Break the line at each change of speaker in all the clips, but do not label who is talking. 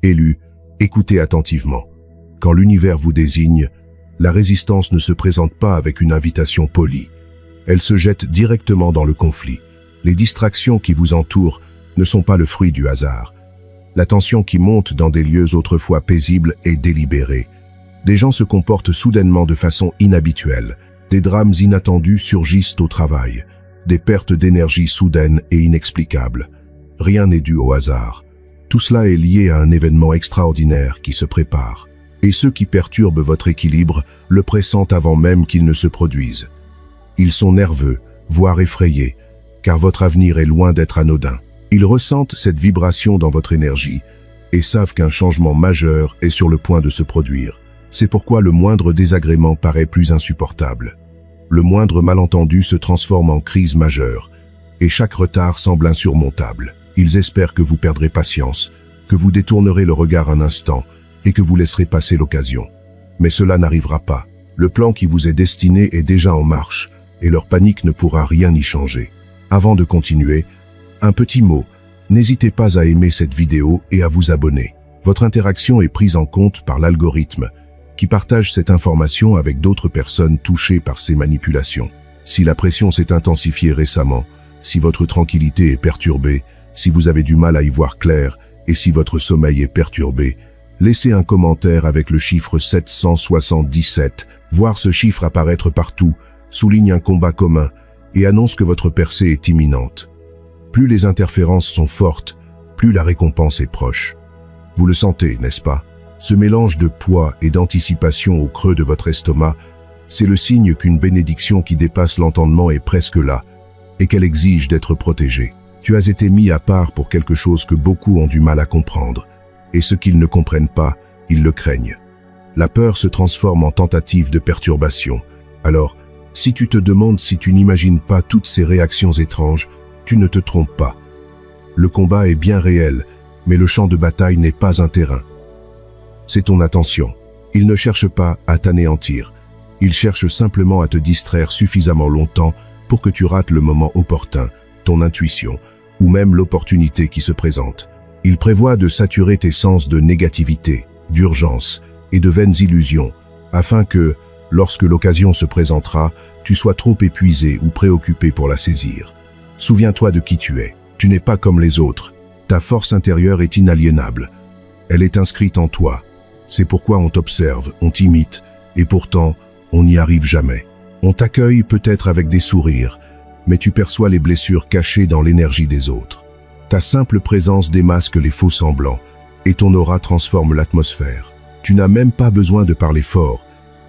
Élu, écoutez attentivement. Quand l'univers vous désigne, la résistance ne se présente pas avec une invitation polie. Elle se jette directement dans le conflit. Les distractions qui vous entourent ne sont pas le fruit du hasard. La tension qui monte dans des lieux autrefois paisibles est délibérée. Des gens se comportent soudainement de façon inhabituelle. Des drames inattendus surgissent au travail. Des pertes d'énergie soudaines et inexplicables. Rien n'est dû au hasard. Tout cela est lié à un événement extraordinaire qui se prépare. Et ceux qui perturbent votre équilibre le pressentent avant même qu'il ne se produise. Ils sont nerveux, voire effrayés, car votre avenir est loin d'être anodin. Ils ressentent cette vibration dans votre énergie et savent qu'un changement majeur est sur le point de se produire. C'est pourquoi le moindre désagrément paraît plus insupportable. Le moindre malentendu se transforme en crise majeure, et chaque retard semble insurmontable. Ils espèrent que vous perdrez patience, que vous détournerez le regard un instant, et que vous laisserez passer l'occasion. Mais cela n'arrivera pas. Le plan qui vous est destiné est déjà en marche, et leur panique ne pourra rien y changer. Avant de continuer, un petit mot. N'hésitez pas à aimer cette vidéo et à vous abonner. Votre interaction est prise en compte par l'algorithme, qui partage cette information avec d'autres personnes touchées par ces manipulations. Si la pression s'est intensifiée récemment, si votre tranquillité est perturbée, si vous avez du mal à y voir clair, et si votre sommeil est perturbé, laissez un commentaire avec le chiffre 777, voir ce chiffre apparaître partout, souligne un combat commun, et annonce que votre percée est imminente. Plus les interférences sont fortes, plus la récompense est proche. Vous le sentez, n'est-ce pas? Ce mélange de poids et d'anticipation au creux de votre estomac, c'est le signe qu'une bénédiction qui dépasse l'entendement est presque là, et qu'elle exige d'être protégée. Tu as été mis à part pour quelque chose que beaucoup ont du mal à comprendre, et ce qu'ils ne comprennent pas, ils le craignent. La peur se transforme en tentative de perturbation. Alors, si tu te demandes si tu n'imagines pas toutes ces réactions étranges, tu ne te trompes pas. Le combat est bien réel, mais le champ de bataille n'est pas un terrain. C'est ton attention. Il ne cherche pas à t'anéantir. Il cherche simplement à te distraire suffisamment longtemps pour que tu rates le moment opportun, ton intuition, ou même l'opportunité qui se présente. Il prévoit de saturer tes sens de négativité, d'urgence et de vaines illusions, afin que, lorsque l'occasion se présentera, tu sois trop épuisé ou préoccupé pour la saisir. Souviens-toi de qui tu es. Tu n'es pas comme les autres. Ta force intérieure est inaliénable. Elle est inscrite en toi. C'est pourquoi on t'observe, on t'imite, et pourtant, on n'y arrive jamais. On t'accueille peut-être avec des sourires, mais tu perçois les blessures cachées dans l'énergie des autres. Ta simple présence démasque les faux semblants, et ton aura transforme l'atmosphère. Tu n'as même pas besoin de parler fort.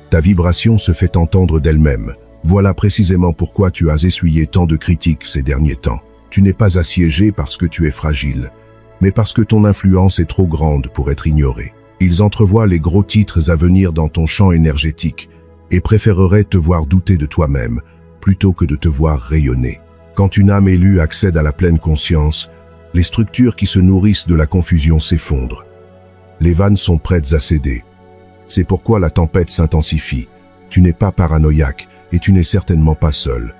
Ta vibration se fait entendre d'elle-même. Voilà précisément pourquoi tu as essuyé tant de critiques ces derniers temps. Tu n'es pas assiégé parce que tu es fragile, mais parce que ton influence est trop grande pour être ignorée. Ils entrevoient les gros titres à venir dans ton champ énergétique et préféreraient te voir douter de toi-même plutôt que de te voir rayonner. Quand une âme élue accède à la pleine conscience, les structures qui se nourrissent de la confusion s'effondrent. Les vannes sont prêtes à céder. C'est pourquoi la tempête s'intensifie. Tu n'es pas paranoïaque et tu n'es certainement pas seul.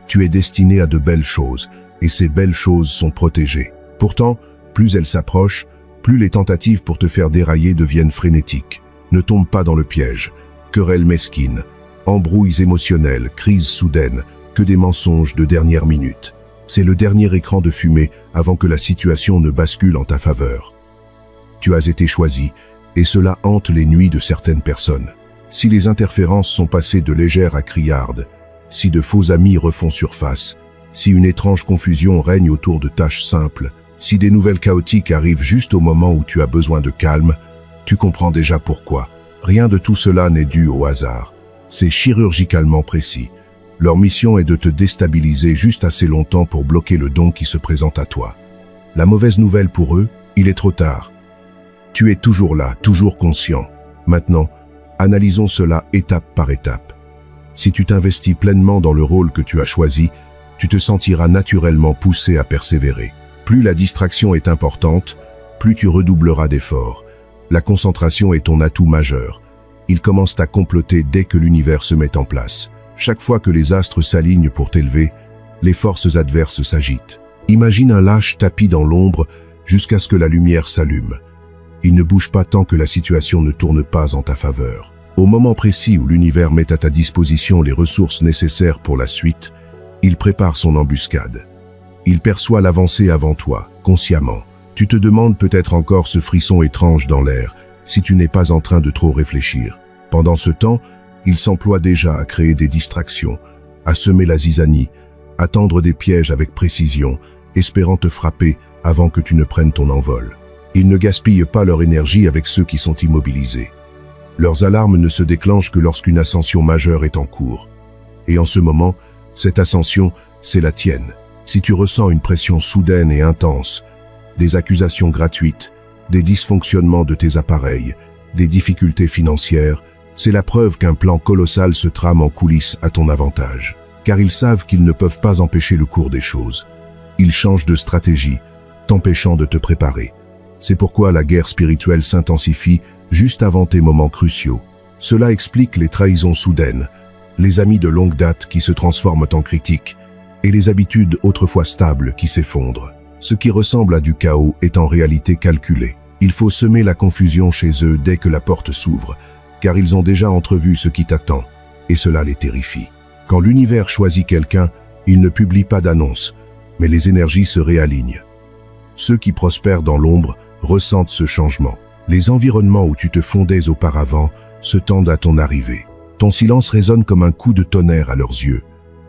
Tu es destiné à de belles choses et ces belles choses sont protégées. Pourtant, plus elles s'approchent, plus les tentatives pour te faire dérailler deviennent frénétiques. Ne tombe pas dans le piège. Querelles mesquines, embrouilles émotionnelles, crises soudaines, que des mensonges de dernière minute. C'est le dernier écran de fumée avant que la situation ne bascule en ta faveur. Tu as été choisi, et cela hante les nuits de certaines personnes. Si les interférences sont passées de légères à criardes, si de faux amis refont surface, si une étrange confusion règne autour de tâches simples, si des nouvelles chaotiques arrivent juste au moment où tu as besoin de calme, tu comprends déjà pourquoi. Rien de tout cela n'est dû au hasard. C'est chirurgicalement précis. Leur mission est de te déstabiliser juste assez longtemps pour bloquer le don qui se présente à toi. La mauvaise nouvelle pour eux, il est trop tard. Tu es toujours là, toujours conscient. Maintenant, analysons cela étape par étape. Si tu t'investis pleinement dans le rôle que tu as choisi, tu te sentiras naturellement poussé à persévérer. Plus la distraction est importante, plus tu redoubleras d'efforts. La concentration est ton atout majeur. Ils commencent à comploter dès que l'univers se met en place. Chaque fois que les astres s'alignent pour t'élever, les forces adverses s'agitent. Imagine un lâche tapis dans l'ombre jusqu'à ce que la lumière s'allume. Il ne bouge pas tant que la situation ne tourne pas en ta faveur. Au moment précis où l'univers met à ta disposition les ressources nécessaires pour la suite, il prépare son embuscade. Il perçoit l'avancée avant toi, consciemment. Tu te demandes peut-être encore ce frisson étrange dans l'air, si tu n'es pas en train de trop réfléchir. Pendant ce temps, il s'emploie déjà à créer des distractions, à semer la zizanie, à tendre des pièges avec précision, espérant te frapper avant que tu ne prennes ton envol. Ils ne gaspillent pas leur énergie avec ceux qui sont immobilisés. Leurs alarmes ne se déclenchent que lorsqu'une ascension majeure est en cours. Et en ce moment, cette ascension, c'est la tienne. Si tu ressens une pression soudaine et intense, des accusations gratuites, des dysfonctionnements de tes appareils, des difficultés financières, c'est la preuve qu'un plan colossal se trame en coulisses à ton avantage. Car ils savent qu'ils ne peuvent pas empêcher le cours des choses. Ils changent de stratégie, t'empêchant de te préparer. C'est pourquoi la guerre spirituelle s'intensifie juste avant tes moments cruciaux. Cela explique les trahisons soudaines, les amis de longue date qui se transforment en critiques, et les habitudes autrefois stables qui s'effondrent. Ce qui ressemble à du chaos est en réalité calculé. Il faut semer la confusion chez eux dès que la porte s'ouvre, car ils ont déjà entrevu ce qui t'attend, et cela les terrifie. Quand l'univers choisit quelqu'un, il ne publie pas d'annonce, mais les énergies se réalignent. Ceux qui prospèrent dans l'ombre ressentent ce changement. Les environnements où tu te fondais auparavant se tendent à ton arrivée. Ton silence résonne comme un coup de tonnerre à leurs yeux.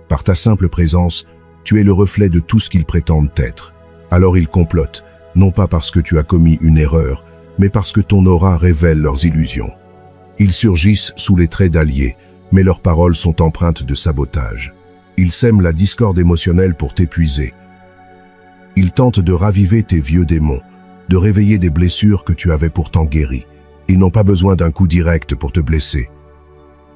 Par ta simple présence, tu es le reflet de tout ce qu'ils prétendent être. Alors ils complotent, non pas parce que tu as commis une erreur, mais parce que ton aura révèle leurs illusions. Ils surgissent sous les traits d'alliés, mais leurs paroles sont empreintes de sabotage. Ils sèment la discorde émotionnelle pour t'épuiser. Ils tentent de raviver tes vieux démons, de réveiller des blessures que tu avais pourtant guéries. Ils n'ont pas besoin d'un coup direct pour te blesser.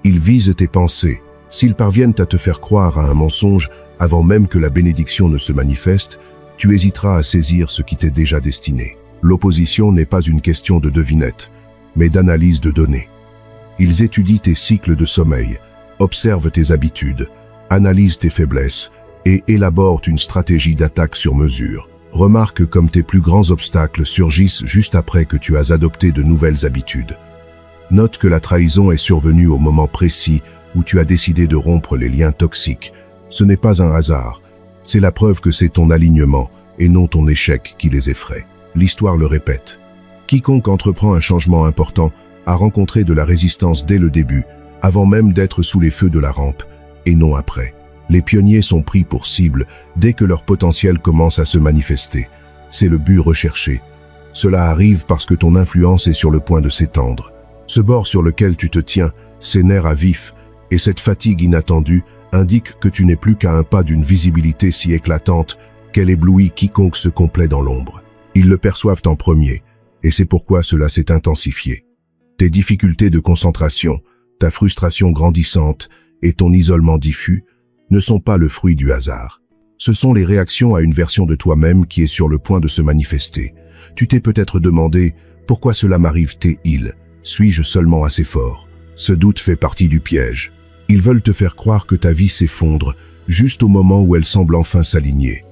Ils visent tes pensées. S'ils parviennent à te faire croire à un mensonge avant même que la bénédiction ne se manifeste, tu hésiteras à saisir ce qui t'est déjà destiné. L'opposition n'est pas une question de devinette, mais d'analyse de données. Ils étudient tes cycles de sommeil, observent tes habitudes, analysent tes faiblesses et élaborent une stratégie d'attaque sur mesure. Remarque comme tes plus grands obstacles surgissent juste après que tu as adopté de nouvelles habitudes. Note que la trahison est survenue au moment précis où tu as décidé de rompre les liens toxiques. Ce n'est pas un hasard, c'est la preuve que c'est ton alignement et non ton échec qui les effraie. L'histoire le répète. Quiconque entreprend un changement important a rencontré de la résistance dès le début, avant même d'être sous les feux de la rampe, et non après. Les pionniers sont pris pour cible dès que leur potentiel commence à se manifester. C'est le but recherché. Cela arrive parce que ton influence est sur le point de s'étendre. Ce bord sur lequel tu te tiens s'énerve à vif, et cette fatigue inattendue indique que tu n'es plus qu'à un pas d'une visibilité si éclatante qu'elle éblouit quiconque se complaît dans l'ombre. Ils le perçoivent en premier, et c'est pourquoi cela s'est intensifié. Tes difficultés de concentration, ta frustration grandissante et ton isolement diffus ne sont pas le fruit du hasard. Ce sont les réactions à une version de toi-même qui est sur le point de se manifester. Tu t'es peut-être demandé « Pourquoi cela m'arrive-t-il ? Suis-je seulement assez fort ?» Ce doute fait partie du piège. Ils veulent te faire croire que ta vie s'effondre juste au moment où elle semble enfin s'aligner.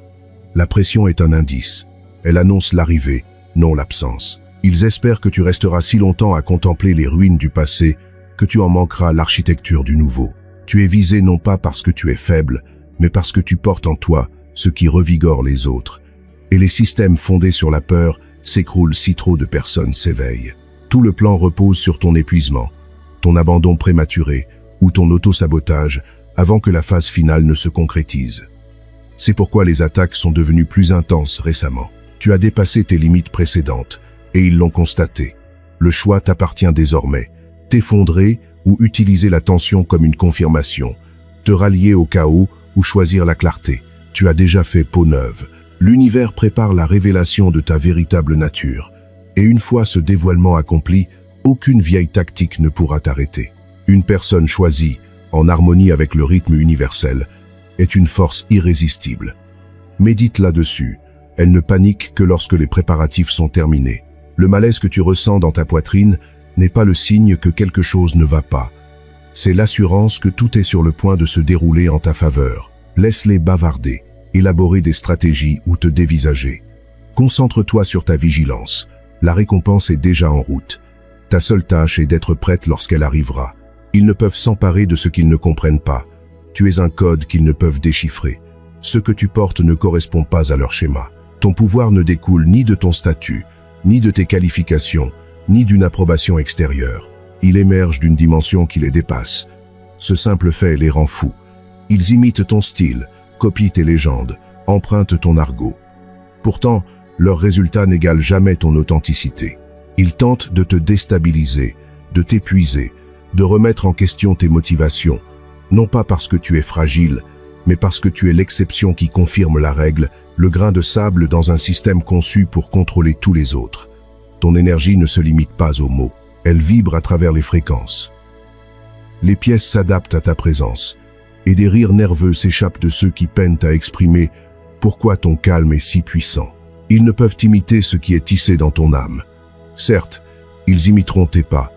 La pression est un indice. Elle annonce l'arrivée, non l'absence. Ils espèrent que tu resteras si longtemps à contempler les ruines du passé que tu en manqueras l'architecture du nouveau. Tu es visé non pas parce que tu es faible, mais parce que tu portes en toi ce qui revigore les autres. Et les systèmes fondés sur la peur s'écroulent si trop de personnes s'éveillent. Tout le plan repose sur ton épuisement, ton abandon prématuré ou ton auto-sabotage avant que la phase finale ne se concrétise. C'est pourquoi les attaques sont devenues plus intenses récemment. Tu as dépassé tes limites précédentes et ils l'ont constaté. Le choix t'appartient désormais. T'effondrer ou utiliser la tension comme une confirmation, te rallier au chaos ou choisir la clarté. Tu as déjà fait peau neuve. L'univers prépare la révélation de ta véritable nature. Et une fois ce dévoilement accompli, aucune vieille tactique ne pourra t'arrêter. Une personne choisie, en harmonie avec le rythme universel, est une force irrésistible. Médite là-dessus. Elle ne panique que lorsque les préparatifs sont terminés. Le malaise que tu ressens dans ta poitrine n'est pas le signe que quelque chose ne va pas. C'est l'assurance que tout est sur le point de se dérouler en ta faveur. Laisse-les bavarder, élaborer des stratégies ou te dévisager. Concentre-toi sur ta vigilance. La récompense est déjà en route. Ta seule tâche est d'être prête lorsqu'elle arrivera. Ils ne peuvent s'emparer de ce qu'ils ne comprennent pas. Tu es un code qu'ils ne peuvent déchiffrer. Ce que tu portes ne correspond pas à leur schéma. Ton pouvoir ne découle ni de ton statut, ni de tes qualifications, ni d'une approbation extérieure. Il émerge d'une dimension qui les dépasse. Ce simple fait les rend fous. Ils imitent ton style, copient tes légendes, empruntent ton argot. Pourtant, leurs résultats n'égalent jamais ton authenticité. Ils tentent de te déstabiliser, de t'épuiser, de remettre en question tes motivations, non pas parce que tu es fragile, mais parce que tu es l'exception qui confirme la règle, le grain de sable dans un système conçu pour contrôler tous les autres. Ton énergie ne se limite pas aux mots, elle vibre à travers les fréquences. Les pièces s'adaptent à ta présence, et des rires nerveux s'échappent de ceux qui peinent à exprimer pourquoi ton calme est si puissant. Ils ne peuvent imiter ce qui est tissé dans ton âme. Certes, ils imiteront tes pas,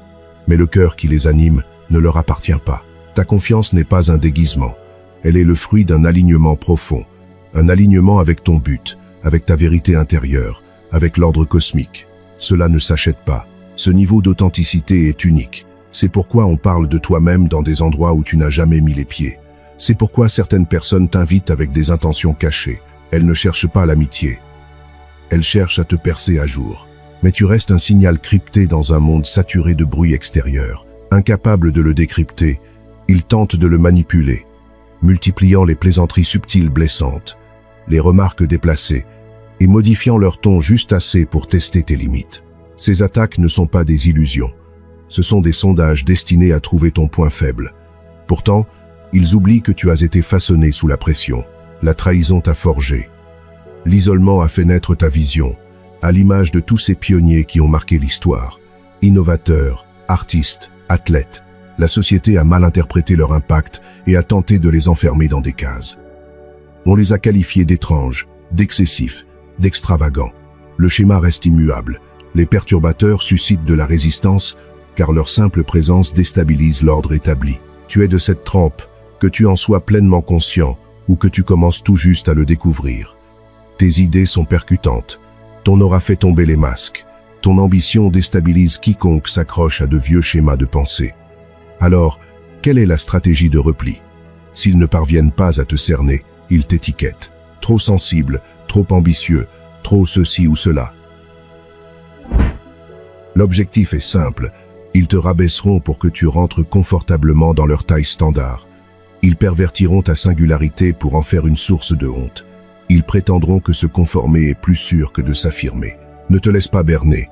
mais le cœur qui les anime ne leur appartient pas. Ta confiance n'est pas un déguisement, elle est le fruit d'un alignement profond, un alignement avec ton but, avec ta vérité intérieure, avec l'ordre cosmique. Cela ne s'achète pas. Ce niveau d'authenticité est unique. C'est pourquoi on parle de toi-même dans des endroits où tu n'as jamais mis les pieds. C'est pourquoi certaines personnes t'invitent avec des intentions cachées. Elles ne cherchent pas l'amitié. Elles cherchent à te percer à jour. Mais tu restes un signal crypté dans un monde saturé de bruit extérieur. Incapable de le décrypter, ils tentent de le manipuler, multipliant les plaisanteries subtiles blessantes, les remarques déplacées, et modifiant leur ton juste assez pour tester tes limites. Ces attaques ne sont pas des illusions. Ce sont des sondages destinés à trouver ton point faible. Pourtant, ils oublient que tu as été façonné sous la pression. La trahison t'a forgé. L'isolement a fait naître ta vision, à l'image de tous ces pionniers qui ont marqué l'histoire. Innovateurs, artistes, athlètes. La société a mal interprété leur impact et a tenté de les enfermer dans des cases. On les a qualifiés d'étranges, d'excessifs, d'extravagants. Le schéma reste immuable. Les perturbateurs suscitent de la résistance, car leur simple présence déstabilise l'ordre établi. Tu es de cette trempe, que tu en sois pleinement conscient ou que tu commences tout juste à le découvrir. Tes idées sont percutantes. Ton aura fait tomber les masques. Ton ambition déstabilise quiconque s'accroche à de vieux schémas de pensée. Alors, quelle est la stratégie de repli? S'ils ne parviennent pas à te cerner, ils t'étiquettent. Trop sensible, trop ambitieux, trop ceci ou cela. L'objectif est simple. Ils te rabaisseront pour que tu rentres confortablement dans leur taille standard. Ils pervertiront ta singularité pour en faire une source de honte. Ils prétendront que se conformer est plus sûr que de s'affirmer. Ne te laisse pas berner.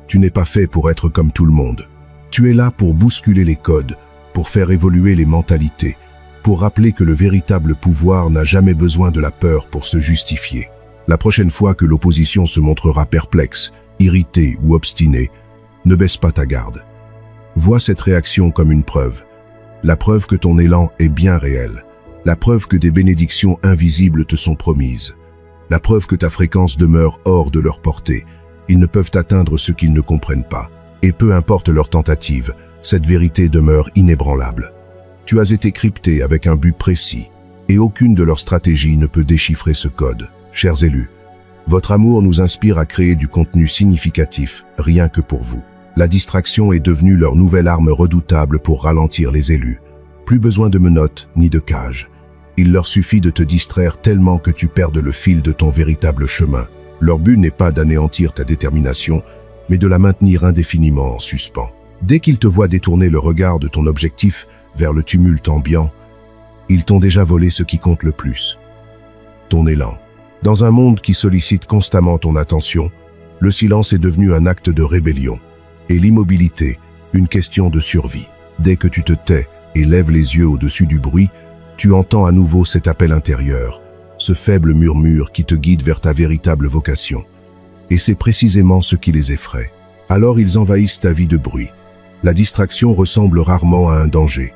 Tu n'es pas fait pour être comme tout le monde. Tu es là pour bousculer les codes, pour faire évoluer les mentalités, pour rappeler que le véritable pouvoir n'a jamais besoin de la peur pour se justifier. La prochaine fois que l'opposition se montrera perplexe, irritée ou obstinée, ne baisse pas ta garde. Vois cette réaction comme une preuve. La preuve que ton élan est bien réel. La preuve que des bénédictions invisibles te sont promises. La preuve que ta fréquence demeure hors de leur portée. Ils ne peuvent atteindre ce qu'ils ne comprennent pas. Et peu importe leur tentative, cette vérité demeure inébranlable. Tu as été crypté avec un but précis, et aucune de leurs stratégies ne peut déchiffrer ce code. Chers élus, votre amour nous inspire à créer du contenu significatif, rien que pour vous. La distraction est devenue leur nouvelle arme redoutable pour ralentir les élus. Plus besoin de menottes ni de cages. Il leur suffit de te distraire tellement que tu perdes le fil de ton véritable chemin. Leur but n'est pas d'anéantir ta détermination, mais de la maintenir indéfiniment en suspens. Dès qu'ils te voient détourner le regard de ton objectif vers le tumulte ambiant, ils t'ont déjà volé ce qui compte le plus. Ton élan. Dans un monde qui sollicite constamment ton attention, le silence est devenu un acte de rébellion, et l'immobilité, une question de survie. Dès que tu te tais et lèves les yeux au-dessus du bruit, tu entends à nouveau cet appel intérieur, ce faible murmure qui te guide vers ta véritable vocation. Et c'est précisément ce qui les effraie. Alors ils envahissent ta vie de bruit. La distraction ressemble rarement à un danger.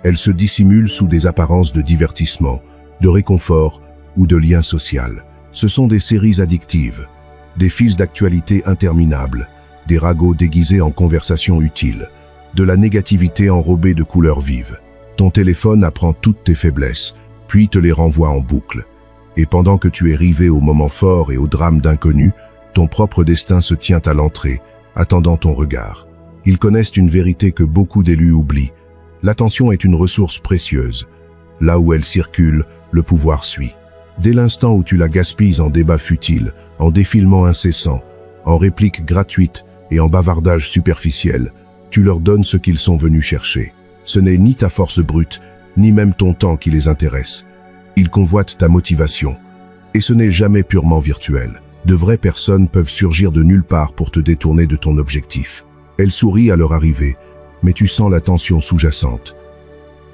Elle se dissimule sous des apparences de divertissement, de réconfort ou de lien social. Ce sont des séries addictives, des fils d'actualité interminables, des ragots déguisés en conversations utiles, de la négativité enrobée de couleurs vives. Ton téléphone apprend toutes tes faiblesses, puis te les renvoie en boucle. Et pendant que tu es rivé au moment fort et au drame d'inconnu, Ton propre destin se tient à l'entrée, attendant ton regard. Ils connaissent une vérité que beaucoup d'élus oublient. L'attention est une ressource précieuse. Là où elle circule, le pouvoir suit. Dès l'instant où tu la gaspilles en débats futiles, en défilements incessants, en répliques gratuites et en bavardages superficiels, tu leur donnes ce qu'ils sont venus chercher. Ce n'est ni ta force brute, ni même ton temps qui les intéresse. Ils convoitent ta motivation. Et ce n'est jamais purement virtuel. De vraies personnes peuvent surgir de nulle part pour te détourner de ton objectif. Elles sourient à leur arrivée, mais tu sens la tension sous-jacente.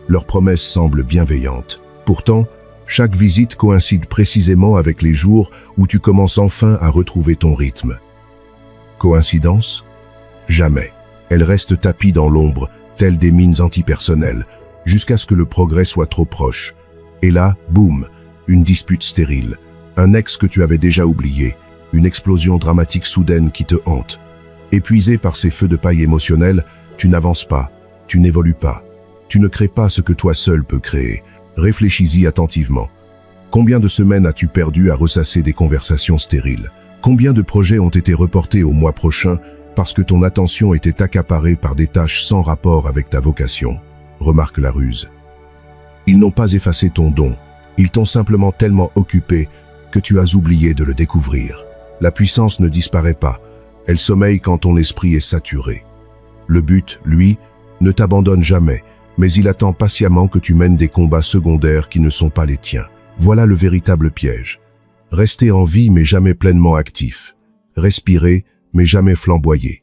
Leurs promesses semblent bienveillantes. Pourtant, chaque visite coïncide précisément avec les jours où tu commences enfin à retrouver ton rythme. Coïncidence? Jamais. Elles restent tapies dans l'ombre, telles des mines antipersonnelles, jusqu'à ce que le progrès soit trop proche. Et là, boum, une dispute stérile, un ex que tu avais déjà oublié, une explosion dramatique soudaine qui te hante. Épuisé par ces feux de paille émotionnels, tu n'avances pas, tu n'évolues pas, tu ne crées pas ce que toi seul peux créer. Réfléchis-y attentivement. Combien de semaines as-tu perdu à ressasser des conversations stériles? Combien de projets ont été reportés au mois prochain parce que ton attention était accaparée par des tâches sans rapport avec ta vocation? Remarque la ruse. Ils n'ont pas effacé ton don, ils t'ont simplement tellement occupé que tu as oublié de le découvrir. La puissance ne disparaît pas, elle sommeille quand ton esprit est saturé. Le but, lui, ne t'abandonne jamais, mais il attend patiemment que tu mènes des combats secondaires qui ne sont pas les tiens. Voilà le véritable piège. Rester en vie mais jamais pleinement actif. Respirer mais jamais flamboyer.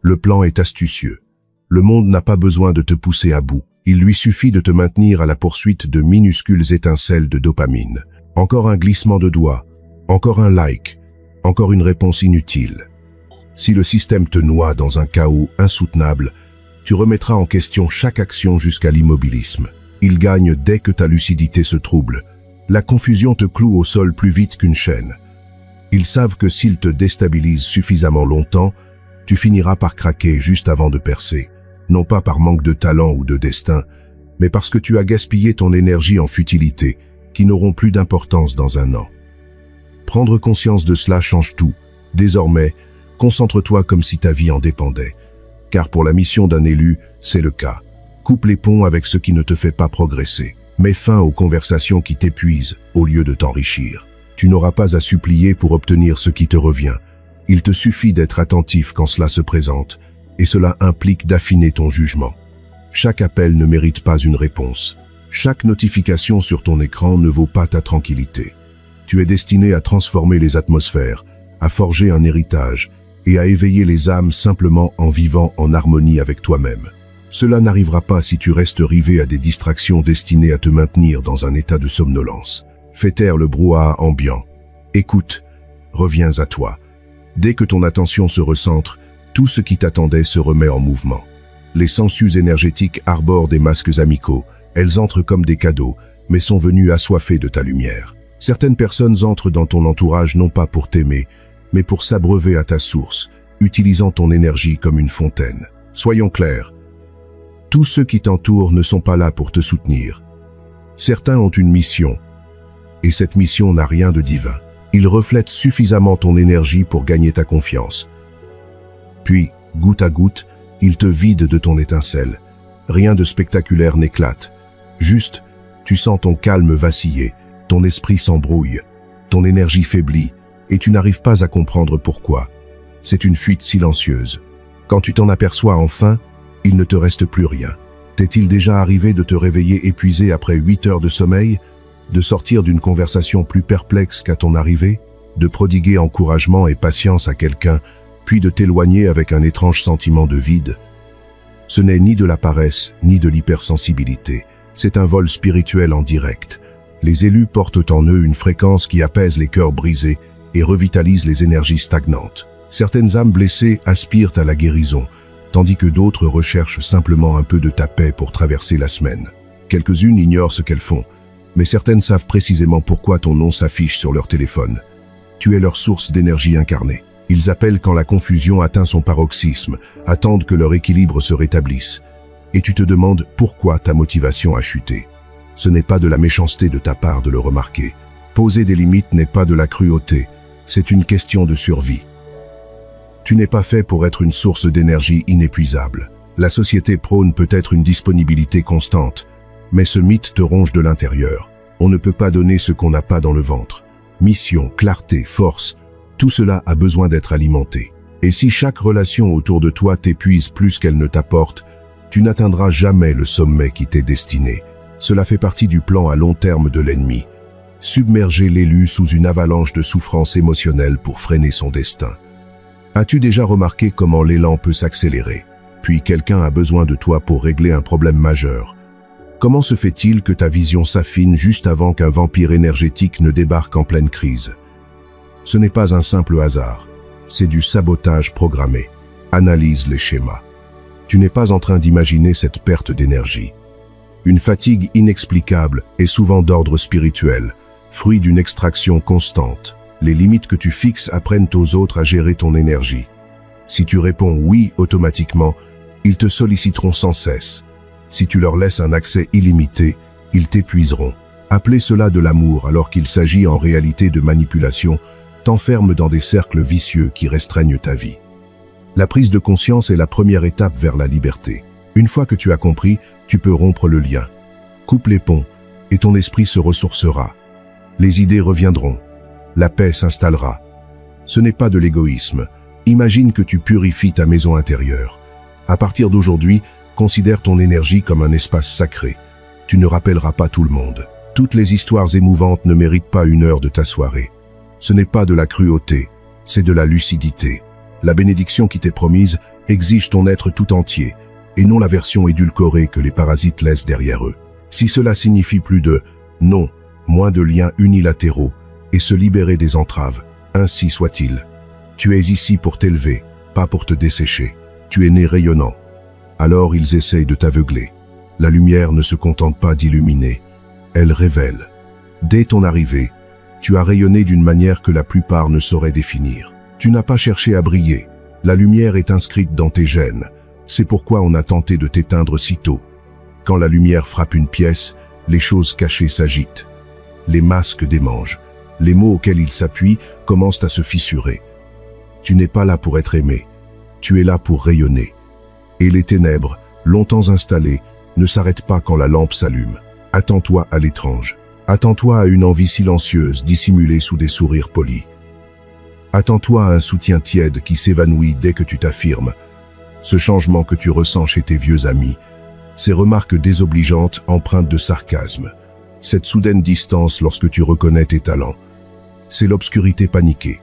Le plan est astucieux. Le monde n'a pas besoin de te pousser à bout. Il lui suffit de te maintenir à la poursuite de minuscules étincelles de dopamine. Encore un glissement de doigts, encore un like, encore une réponse inutile. Si le système te noie dans un chaos insoutenable, tu remettras en question chaque action jusqu'à l'immobilisme. Il gagne dès que ta lucidité se trouble. La confusion te cloue au sol plus vite qu'une chaîne. Ils savent que s'ils te déstabilisent suffisamment longtemps, tu finiras par craquer juste avant de percer. Non pas par manque de talent ou de destin, mais parce que tu as gaspillé ton énergie en futilités qui n'auront plus d'importance dans un an. Prendre conscience de cela change tout. Désormais, concentre-toi comme si ta vie en dépendait. Car pour la mission d'un élu, c'est le cas. Coupe les ponts avec ce qui ne te fait pas progresser. Mets fin aux conversations qui t'épuisent au lieu de t'enrichir. Tu n'auras pas à supplier pour obtenir ce qui te revient. Il te suffit d'être attentif quand cela se présente, et cela implique d'affiner ton jugement. Chaque appel ne mérite pas une réponse. Chaque notification sur ton écran ne vaut pas ta tranquillité. Tu es destiné à transformer les atmosphères, à forger un héritage, et à éveiller les âmes simplement en vivant en harmonie avec toi-même. Cela n'arrivera pas si tu restes rivé à des distractions destinées à te maintenir dans un état de somnolence. Fais taire le brouhaha ambiant. Écoute, reviens à toi. Dès que ton attention se recentre, tout ce qui t'attendait se remet en mouvement. Les sangsues énergétiques arborent des masques amicaux. Elles entrent comme des cadeaux, mais sont venues assoiffées de ta lumière. Certaines personnes entrent dans ton entourage non pas pour t'aimer, mais pour s'abreuver à ta source, utilisant ton énergie comme une fontaine. Soyons clairs, tous ceux qui t'entourent ne sont pas là pour te soutenir. Certains ont une mission, et cette mission n'a rien de divin. Ils reflètent suffisamment ton énergie pour gagner ta confiance. Puis, goutte à goutte, ils te vident de ton étincelle. Rien de spectaculaire n'éclate. Juste, tu sens ton calme vaciller, ton esprit s'embrouille, ton énergie faiblit, et tu n'arrives pas à comprendre pourquoi. C'est une fuite silencieuse. Quand tu t'en aperçois enfin, il ne te reste plus rien. T'est-il déjà arrivé de te réveiller épuisé après 8 heures de sommeil, de sortir d'une conversation plus perplexe qu'à ton arrivée, de prodiguer encouragement et patience à quelqu'un, puis de t'éloigner avec un étrange sentiment de vide? Ce n'est ni de la paresse, ni de l'hypersensibilité. C'est un vol spirituel en direct. Les élus portent en eux une fréquence qui apaise les cœurs brisés et revitalise les énergies stagnantes. Certaines âmes blessées aspirent à la guérison, tandis que d'autres recherchent simplement un peu de ta paix pour traverser la semaine. Quelques-unes ignorent ce qu'elles font, mais certaines savent précisément pourquoi ton nom s'affiche sur leur téléphone. Tu es leur source d'énergie incarnée. Ils appellent quand la confusion atteint son paroxysme, attendent que leur équilibre se rétablisse. Et tu te demandes pourquoi ta motivation a chuté. Ce n'est pas de la méchanceté de ta part de le remarquer. Poser des limites n'est pas de la cruauté, c'est une question de survie. Tu n'es pas fait pour être une source d'énergie inépuisable. La société prône peut-être une disponibilité constante, mais ce mythe te ronge de l'intérieur. On ne peut pas donner ce qu'on n'a pas dans le ventre. Mission, clarté, force, tout cela a besoin d'être alimenté. Et si chaque relation autour de toi t'épuise plus qu'elle ne t'apporte, tu n'atteindras jamais le sommet qui t'est destiné. Cela fait partie du plan à long terme de l'ennemi. Submerger l'élu sous une avalanche de souffrances émotionnelles pour freiner son destin. As-tu déjà remarqué comment l'élan peut s'accélérer, puis quelqu'un a besoin de toi pour régler un problème majeur? Comment se fait-il que ta vision s'affine juste avant qu'un vampire énergétique ne débarque en pleine crise? Ce n'est pas un simple hasard, c'est du sabotage programmé. Analyse les schémas. Tu n'es pas en train d'imaginer cette perte d'énergie. Une fatigue inexplicable est souvent d'ordre spirituel, fruit d'une extraction constante. Les limites que tu fixes apprennent aux autres à gérer ton énergie. Si tu réponds oui automatiquement, ils te solliciteront sans cesse. Si tu leur laisses un accès illimité, ils t'épuiseront. Appeler cela de l'amour alors qu'il s'agit en réalité de manipulation t'enferme dans des cercles vicieux qui restreignent ta vie. La prise de conscience est la première étape vers la liberté. Une fois que tu as compris, tu peux rompre le lien. Coupe les ponts et ton esprit se ressourcera. Les idées reviendront. La paix s'installera. Ce n'est pas de l'égoïsme. Imagine que tu purifies ta maison intérieure. À partir d'aujourd'hui, considère ton énergie comme un espace sacré. Tu ne rappelleras pas tout le monde. Toutes les histoires émouvantes ne méritent pas une heure de ta soirée. Ce n'est pas de la cruauté, c'est de la lucidité. La bénédiction qui t'est promise exige ton être tout entier, et non la version édulcorée que les parasites laissent derrière eux. Si cela signifie plus de non, moins de liens unilatéraux, et se libérer des entraves, ainsi soit-il. Tu es ici pour t'élever, pas pour te dessécher. Tu es né rayonnant. Alors ils essayent de t'aveugler. La lumière ne se contente pas d'illuminer, elle révèle. Dès ton arrivée, tu as rayonné d'une manière que la plupart ne sauraient définir. Tu n'as pas cherché à briller. La lumière est inscrite dans tes gènes. C'est pourquoi on a tenté de t'éteindre si tôt. Quand la lumière frappe une pièce, les choses cachées s'agitent. Les masques démangent. Les mots auxquels ils s'appuient commencent à se fissurer. Tu n'es pas là pour être aimé. Tu es là pour rayonner. Et les ténèbres, longtemps installées, ne s'arrêtent pas quand la lampe s'allume. Attends-toi à l'étrange. Attends-toi à une envie silencieuse dissimulée sous des sourires polis. Attends-toi à un soutien tiède qui s'évanouit dès que tu t'affirmes. Ce changement que tu ressens chez tes vieux amis, ces remarques désobligeantes empreintes de sarcasme, cette soudaine distance lorsque tu reconnais tes talents, c'est l'obscurité paniquée.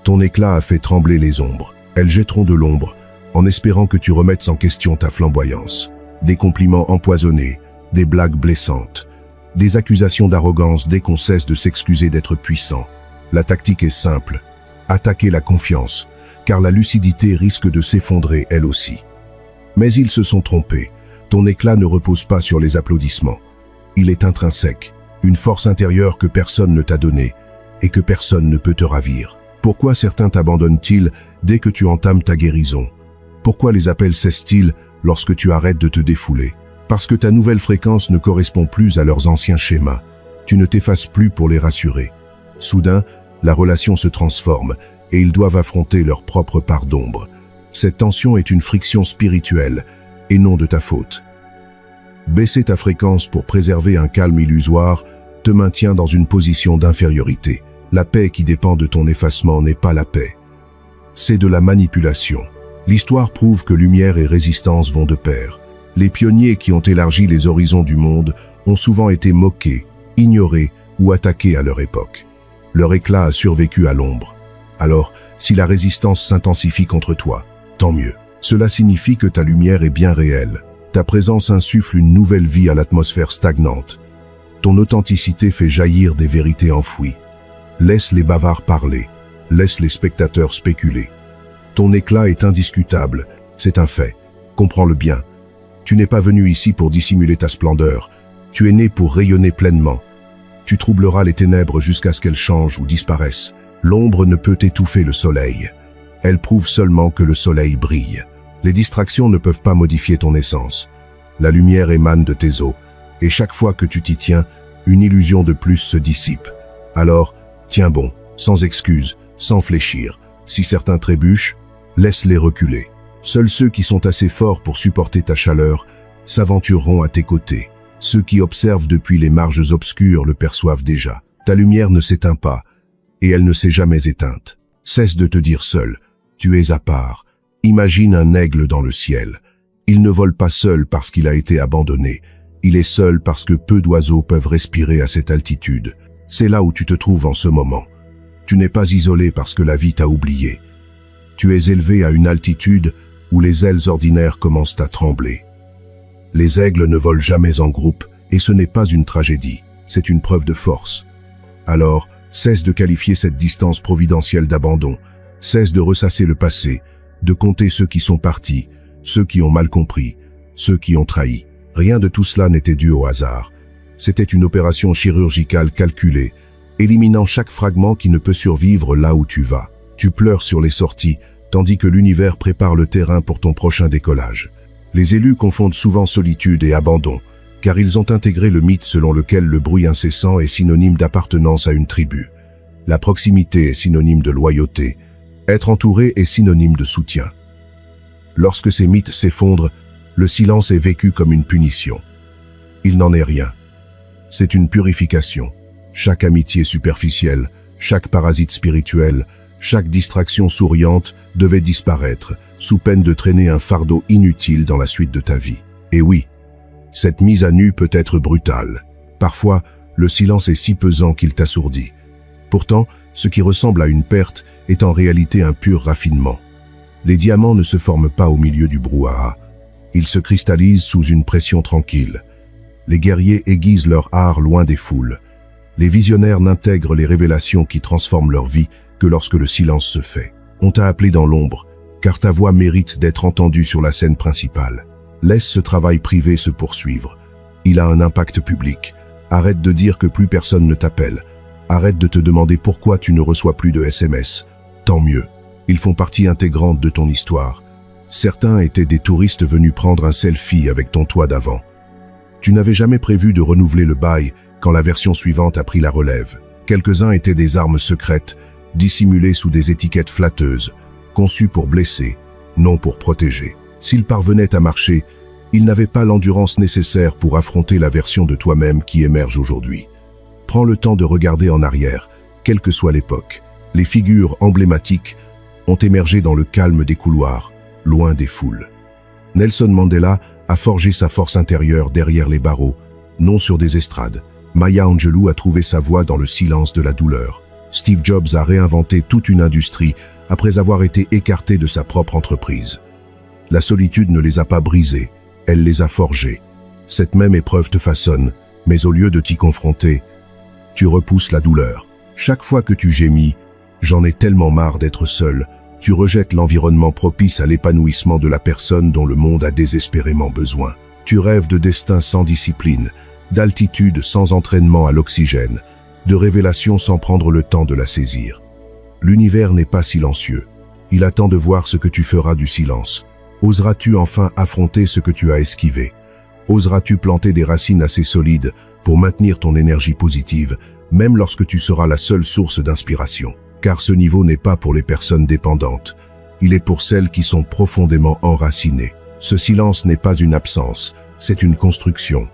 Ton éclat a fait trembler les ombres. Elles jetteront de l'ombre, en espérant que tu remettes en question ta flamboyance. Des compliments empoisonnés, des blagues blessantes, des accusations d'arrogance dès qu'on cesse de s'excuser d'être puissant. La tactique est simple, attaquer la confiance, car la lucidité risque de s'effondrer elle aussi. Mais ils se sont trompés. Ton éclat ne repose pas sur les applaudissements. Il est intrinsèque, une force intérieure que personne ne t'a donnée et que personne ne peut te ravir. Pourquoi certains t'abandonnent-ils dès que tu entames ta guérison? Pourquoi les appels cessent-ils lorsque tu arrêtes de te défouler? Parce que ta nouvelle fréquence ne correspond plus à leurs anciens schémas. Tu ne t'effaces plus pour les rassurer. Soudain, la relation se transforme et ils doivent affronter leur propre part d'ombre. Cette tension est une friction spirituelle et non de ta faute. Baisser ta fréquence pour préserver un calme illusoire te maintient dans une position d'infériorité. La paix qui dépend de ton effacement n'est pas la paix. C'est de la manipulation. L'histoire prouve que lumière et résistance vont de pair. Les pionniers qui ont élargi les horizons du monde ont souvent été moqués, ignorés ou attaqués à leur époque. Leur éclat a survécu à l'ombre. Alors, si la résistance s'intensifie contre toi, tant mieux. Cela signifie que ta lumière est bien réelle. Ta présence insuffle une nouvelle vie à l'atmosphère stagnante. Ton authenticité fait jaillir des vérités enfouies. Laisse les bavards parler. Laisse les spectateurs spéculer. Ton éclat est indiscutable, c'est un fait. Comprends-le bien. Tu n'es pas venu ici pour dissimuler ta splendeur. Tu es né pour rayonner pleinement. Tu troubleras les ténèbres jusqu'à ce qu'elles changent ou disparaissent. L'ombre ne peut étouffer le soleil. Elle prouve seulement que le soleil brille. Les distractions ne peuvent pas modifier ton essence. La lumière émane de tes os, et chaque fois que tu t'y tiens, une illusion de plus se dissipe. Alors, tiens bon, sans excuse, sans fléchir. Si certains trébuchent, Laisse-les reculer. Seuls ceux qui sont assez forts pour supporter ta chaleur s'aventureront à tes côtés. Ceux qui observent depuis les marges obscures le perçoivent déjà. Ta lumière ne s'éteint pas, et elle ne s'est jamais éteinte. Cesse de te dire seul, tu es à part. Imagine un aigle dans le ciel. Il ne vole pas seul parce qu'il a été abandonné. Il est seul parce que peu d'oiseaux peuvent respirer à cette altitude. C'est là où tu te trouves en ce moment. Tu n'es pas isolé parce que la vie t'a oublié. Tu es élevé à une altitude où les ailes ordinaires commencent à trembler. Les aigles ne volent jamais en groupe, et ce n'est pas une tragédie, c'est une preuve de force. Alors, cesse de qualifier cette distance providentielle d'abandon, cesse de ressasser le passé, de compter ceux qui sont partis, ceux qui ont mal compris, ceux qui ont trahi. Rien de tout cela n'était dû au hasard. C'était une opération chirurgicale calculée, éliminant chaque fragment qui ne peut survivre là où tu vas. Tu pleures sur les sorties, tandis que l'univers prépare le terrain pour ton prochain décollage. Les élus confondent souvent solitude et abandon, car ils ont intégré le mythe selon lequel le bruit incessant est synonyme d'appartenance à une tribu. La proximité est synonyme de loyauté. Être entouré est synonyme de soutien. Lorsque ces mythes s'effondrent, le silence est vécu comme une punition. Il n'en est rien. C'est une purification. Chaque amitié superficielle, chaque parasite spirituel, chaque distraction souriante devait disparaître, sous peine de traîner un fardeau inutile dans la suite de ta vie. Et oui, cette mise à nu peut être brutale. Parfois, le silence est si pesant qu'il t'assourdit. Pourtant, ce qui ressemble à une perte est en réalité un pur raffinement. Les diamants ne se forment pas au milieu du brouhaha. Ils se cristallisent sous une pression tranquille. Les guerriers aiguisent leur art loin des foules. Les visionnaires n'intègrent les révélations qui transforment leur vie que lorsque le silence se fait. On t'a appelé dans l'ombre, car ta voix mérite d'être entendue sur la scène principale. Laisse ce travail privé se poursuivre. Il a un impact public. Arrête de dire que plus personne ne t'appelle. Arrête de te demander pourquoi tu ne reçois plus de SMS. Tant mieux. Ils font partie intégrante de ton histoire. Certains étaient des touristes venus prendre un selfie avec ton toit d'avant. Tu n'avais jamais prévu de renouveler le bail quand la version suivante a pris la relève. Quelques-uns étaient des armes secrètes, dissimulées sous des étiquettes flatteuses, conçues pour blesser, non pour protéger. S'ils parvenaient à marcher, ils n'avaient pas l'endurance nécessaire pour affronter la version de toi-même qui émerge aujourd'hui. Prends le temps de regarder en arrière, quelle que soit l'époque. Les figures emblématiques ont émergé dans le calme des couloirs, loin des foules. Nelson Mandela a forgé sa force intérieure derrière les barreaux, non sur des estrades. Maya Angelou a trouvé sa voix dans le silence de la douleur. Steve Jobs a réinventé toute une industrie après avoir été écarté de sa propre entreprise. La solitude ne les a pas brisés, elle les a forgés. Cette même épreuve te façonne, mais au lieu de t'y confronter, tu repousses la douleur. Chaque fois que tu gémis, j'en ai tellement marre d'être seul, tu rejettes l'environnement propice à l'épanouissement de la personne dont le monde a désespérément besoin. Tu rêves de destin sans discipline, d'altitude sans entraînement à l'oxygène, de révélation sans prendre le temps de la saisir. L'univers n'est pas silencieux. Il attend de voir ce que tu feras du silence. Oseras-tu enfin affronter ce que tu as esquivé? Oseras-tu planter des racines assez solides pour maintenir ton énergie positive, même lorsque tu seras la seule source d'inspiration? Car ce niveau n'est pas pour les personnes dépendantes. Il est pour celles qui sont profondément enracinées. Ce silence n'est pas une absence, c'est une construction.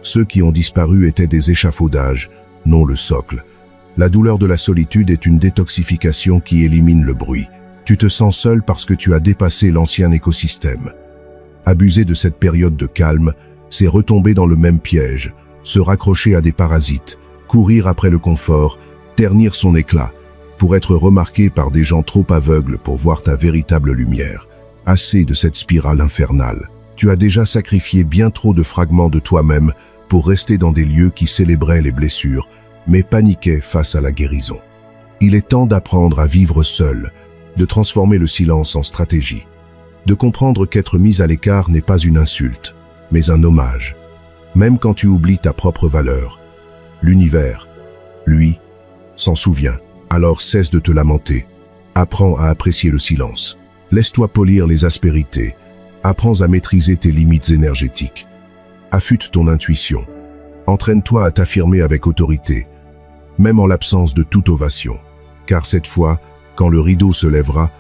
Ceux qui ont disparu étaient des échafaudages, non le socle. La douleur de la solitude est une détoxification qui élimine le bruit. Tu te sens seul parce que tu as dépassé l'ancien écosystème. Abuser de cette période de calme, c'est retomber dans le même piège, se raccrocher à des parasites, courir après le confort, ternir son éclat, pour être remarqué par des gens trop aveugles pour voir ta véritable lumière. Assez de cette spirale infernale. Tu as déjà sacrifié bien trop de fragments de toi-même pour rester dans des lieux qui célébraient les blessures, mais paniquaient face à la guérison. Il est temps d'apprendre à vivre seul, de transformer le silence en stratégie, de comprendre qu'être mis à l'écart n'est pas une insulte, mais un hommage. Même quand tu oublies ta propre valeur, l'univers, lui, s'en souvient. Alors cesse de te lamenter. Apprends à apprécier le silence. Laisse-toi polir les aspérités. Apprends à maîtriser tes limites énergétiques. Affûte ton intuition. Entraîne-toi à t'affirmer avec autorité, même en l'absence de toute ovation. Car cette fois, quand le rideau se lèvera,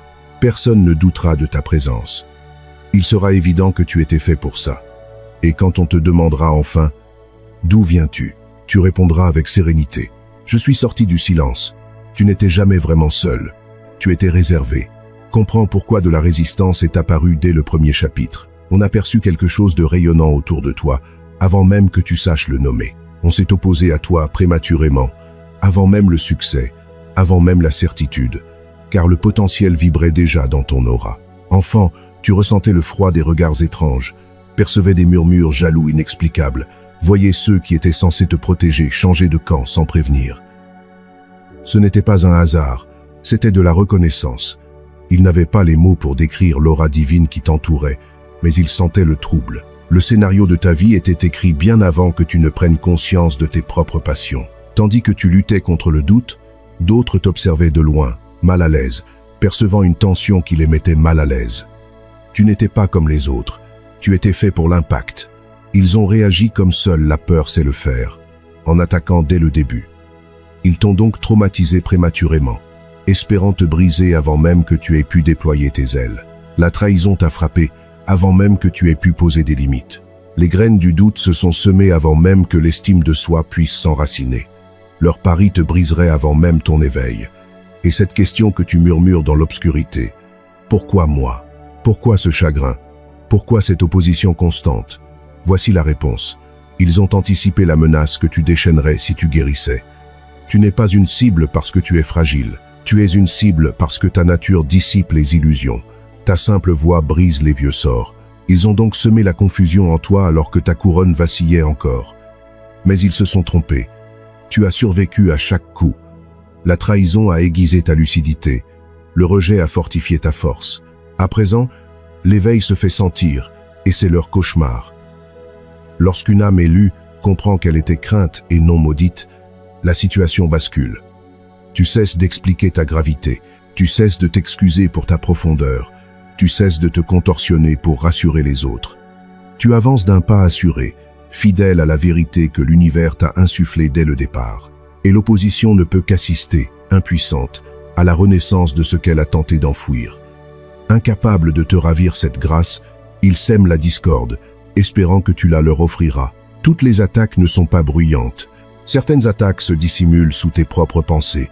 Personne ne doutera de ta présence. Il sera évident que tu étais fait pour ça. Et quand on te demandera enfin « D'où viens-tu ?» tu répondras avec sérénité « Je suis sorti du silence. » Tu n'étais jamais vraiment seul. Tu étais réservé. Comprends pourquoi de la résistance est apparue dès le premier chapitre. On aperçut quelque chose de rayonnant autour de toi, avant même que tu saches le nommer. On s'est opposé à toi prématurément, avant même le succès, avant même la certitude, car le potentiel vibrait déjà dans ton aura. Enfant, tu ressentais le froid des regards étranges, percevais des murmures jaloux inexplicables, voyais ceux qui étaient censés te protéger changer de camp sans prévenir. Ce n'était pas un hasard, c'était de la reconnaissance. Il n'avait pas les mots pour décrire l'aura divine qui t'entourait, mais il sentait le trouble. Le scénario de ta vie était écrit bien avant que tu ne prennes conscience de tes propres passions. Tandis que tu luttais contre le doute, d'autres t'observaient de loin, mal à l'aise, percevant une tension qui les mettait mal à l'aise. Tu n'étais pas comme les autres, tu étais fait pour l'impact. Ils ont réagi comme seule la peur sait le faire, en attaquant dès le début. Ils t'ont donc traumatisé prématurément, espérant te briser avant même que tu aies pu déployer tes ailes. La trahison t'a frappé avant même que tu aies pu poser des limites. Les graines du doute se sont semées avant même que l'estime de soi puisse s'enraciner. Leur pari te briserait avant même ton éveil. Et cette question que tu murmures dans l'obscurité, « Pourquoi moi ? Pourquoi ce chagrin ? Pourquoi cette opposition constante ?» Voici la réponse. Ils ont anticipé la menace que tu déchaînerais si tu guérissais. Tu n'es pas une cible parce que tu es fragile. Tu es une cible parce que ta nature dissipe les illusions. Ta simple voix brise les vieux sorts. Ils ont donc semé la confusion en toi alors que ta couronne vacillait encore. Mais ils se sont trompés. Tu as survécu à chaque coup. La trahison a aiguisé ta lucidité. Le rejet a fortifié ta force. À présent, l'éveil se fait sentir, et c'est leur cauchemar. Lorsqu'une âme élue comprend qu'elle était crainte et non maudite, la situation bascule. Tu cesses d'expliquer ta gravité, tu cesses de t'excuser pour ta profondeur, tu cesses de te contorsionner pour rassurer les autres. Tu avances d'un pas assuré, fidèle à la vérité que l'univers t'a insufflée dès le départ. Et l'opposition ne peut qu'assister, impuissante, à la renaissance de ce qu'elle a tenté d'enfouir. Incapable de te ravir cette grâce, ils sèment la discorde, espérant que tu la leur offriras. Toutes les attaques ne sont pas bruyantes. Certaines attaques se dissimulent sous tes propres pensées.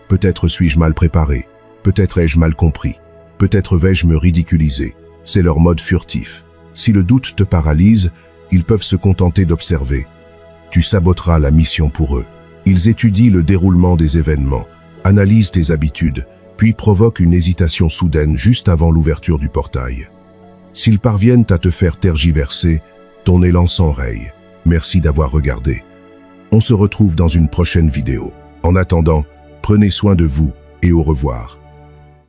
Peut-être suis-je mal préparé, peut-être ai-je mal compris, peut-être vais-je me ridiculiser. C'est leur mode furtif. Si le doute te paralyse, ils peuvent se contenter d'observer. Tu saboteras la mission pour eux. Ils étudient le déroulement des événements, analysent tes habitudes, puis provoquent une hésitation soudaine juste avant l'ouverture du portail. S'ils parviennent à te faire tergiverser, ton élan s'enraye. Merci d'avoir regardé. On se retrouve dans une prochaine vidéo. En attendant, prenez soin de vous et au revoir.